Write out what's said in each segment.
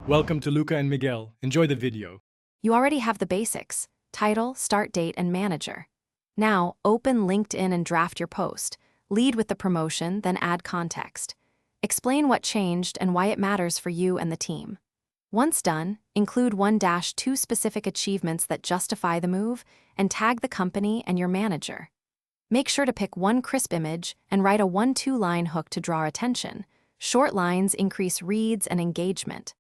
Welcome to Luca and Miguel. Enjoy the video. You already have the basics: title, start date, and manager. Now, open LinkedIn and draft your post. Lead with the promotion, then add context. Explain what changed and why it matters for you and the team. Once done, include 1-2 specific achievements that justify the move and tag the company and your manager. Make sure to pick one crisp image and write a 1-2 line hook to draw attention. Short lines increase reads and engagement.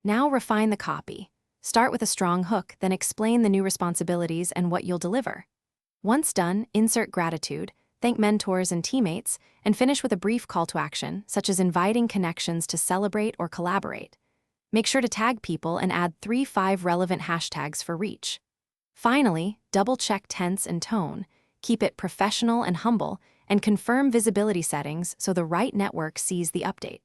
Now refine the copy. Start with a strong hook, then explain the new responsibilities and what you'll deliver. Once done, insert gratitude, thank mentors and teammates, and finish with a brief call to action, such as inviting connections to celebrate or collaborate. Make sure to tag people and add 3-5 relevant hashtags for reach. Finally, double-check tense and tone. Keep it professional and humble, and confirm visibility settings so the right network sees the update.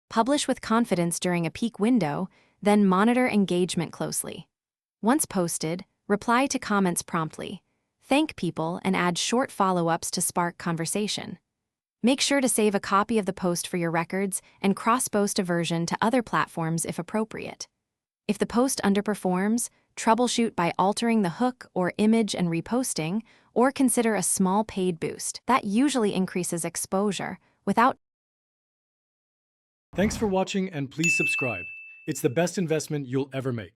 Publish with confidence during a peak window, then monitor engagement closely. Once posted, reply to comments promptly. Thank people and add short follow-ups to spark conversation. Make sure to save a copy of the post for your records and cross-post a version to other platforms if appropriate. If the post underperforms, troubleshoot by altering the hook or image and reposting, or consider a small paid boost. That usually increases exposure without. Thanks for watching and please subscribe. It's the best investment you'll ever make.